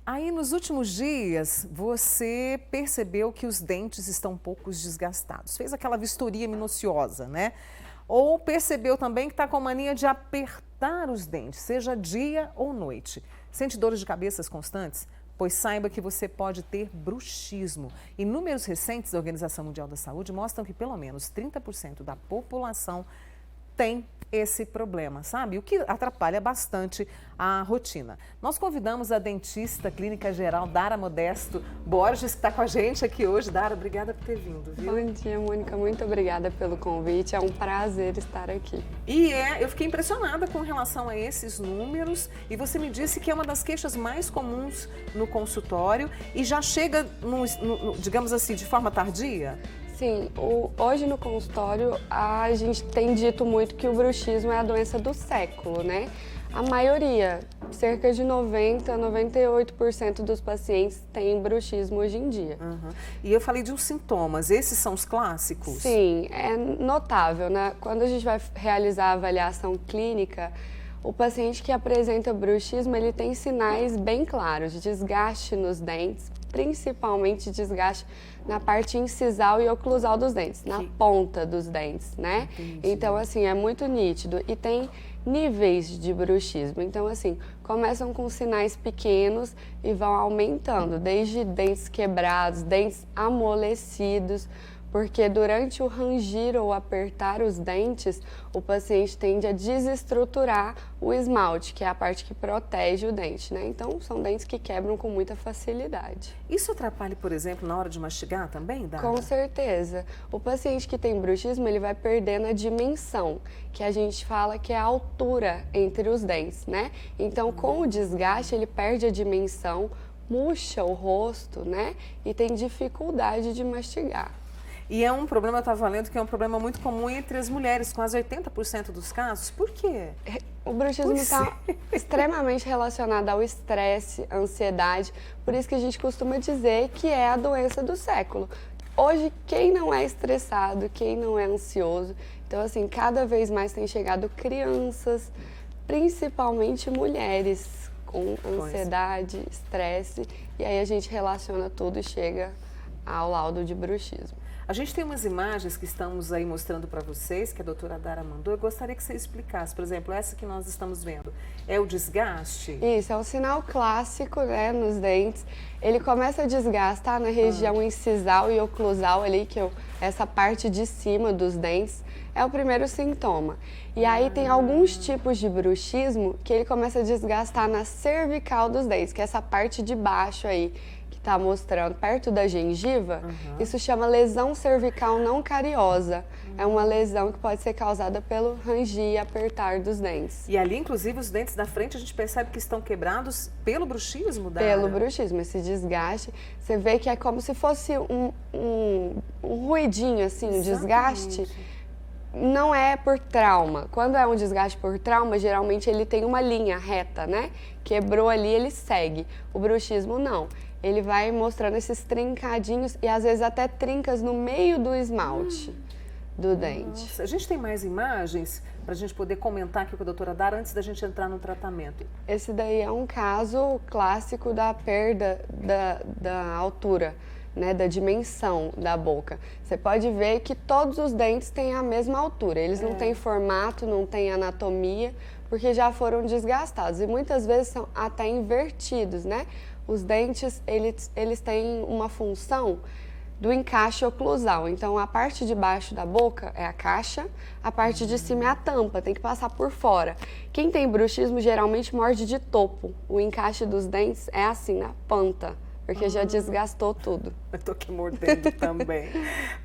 Aí, nos últimos dias, você percebeu que os dentes estão um pouco desgastados. Fez aquela vistoria minuciosa, né? Ou percebeu também que está com mania de apertar os dentes, seja dia ou noite. Sente dores de cabeças constantes? Pois saiba que você pode ter bruxismo. E números recentes da Organização Mundial da Saúde mostram que pelo menos 30% da população tem esse problema, sabe? O que atrapalha bastante a rotina. Nós convidamos a dentista clínica geral Dara Modesto Borges, que está com a gente aqui hoje. Dara, obrigada por ter vindo, viu? Bom dia, Mônica. Muito obrigada pelo convite. É um prazer estar aqui. Eu fiquei impressionada com relação a esses números e você me disse que é uma das queixas mais comuns no consultório e já chega, digamos assim, de forma tardia? Sim, hoje no consultório a gente tem dito muito que o bruxismo é a doença do século, né? A maioria, cerca de 98% dos pacientes têm bruxismo hoje em dia. Uhum. E eu falei de uns sintomas, esses são os clássicos? Sim, é notável, né? Quando a gente vai realizar a avaliação clínica, o paciente que apresenta bruxismo, ele tem sinais bem claros, desgaste nos dentes, principalmente desgaste na parte incisal e oclusal dos dentes, na ponta dos dentes, né? Entendi. Então, assim, é muito nítido e tem níveis de bruxismo. Então, assim, começam com sinais pequenos e vão aumentando, desde dentes quebrados, dentes amolecidos, porque durante o rangir ou apertar os dentes, o paciente tende a desestruturar o esmalte, que é a parte que protege o dente, né? Então, são dentes que quebram com muita facilidade. Isso atrapalha, por exemplo, na hora de mastigar também, Dara? Com certeza. O paciente que tem bruxismo, ele vai perdendo a dimensão, que a gente fala que é a altura entre os dentes, né? Então, com o desgaste, ele perde a dimensão, murcha o rosto, né? E tem dificuldade de mastigar. E é um problema, eu estava lendo, que é um problema muito comum entre as mulheres, quase 80% dos casos. Por quê? O bruxismo está extremamente relacionado ao estresse, ansiedade, por isso que a gente costuma dizer que é a doença do século. Hoje, quem não é estressado, quem não é ansioso, então assim, cada vez mais tem chegado crianças, principalmente mulheres, com ansiedade, estresse, e aí a gente relaciona tudo e chega ao laudo de bruxismo. A gente tem umas imagens que estamos aí mostrando para vocês, que a doutora Dara mandou. Eu gostaria que você explicasse, por exemplo, essa que nós estamos vendo. É o desgaste? Isso, é um sinal clássico, né, nos dentes. Ele começa a desgastar na região incisal e oclusal ali, que essa parte de cima dos dentes. É o primeiro sintoma. E aí tem alguns tipos de bruxismo que ele começa a desgastar na cervical dos dentes, que é essa parte de baixo aí, está mostrando perto da gengiva. Isso chama lesão cervical não cariosa. É uma lesão que pode ser causada pelo rangir e apertar dos dentes. E ali, inclusive, os dentes da frente, a gente percebe que estão quebrados pelo bruxismo, Dara? Pelo bruxismo, esse desgaste. Você vê que é como se fosse um ruidinho, assim, um desgaste. Não é por trauma. Quando é um desgaste por trauma, geralmente ele tem uma linha reta, né? Quebrou ali, ele segue. O bruxismo não. Ele vai mostrando esses trincadinhos e às vezes até trincas no meio do esmalte do dente. Nossa, a gente tem mais imagens para a gente poder comentar aqui com a doutora Dara antes da gente entrar no tratamento? Esse daí é um caso clássico da perda da altura, né, da dimensão da boca. Você pode ver que todos os dentes têm a mesma altura. Eles não têm formato, não têm anatomia, porque já foram desgastados. E muitas vezes são até invertidos, né? Os dentes, eles têm uma função do encaixe oclusal. Então, a parte de baixo da boca é a caixa, a parte de cima é a tampa, tem que passar por fora. Quem tem bruxismo geralmente morde de topo. O encaixe dos dentes é assim, na ponta, porque já desgastou tudo. Eu tô aqui mordendo também.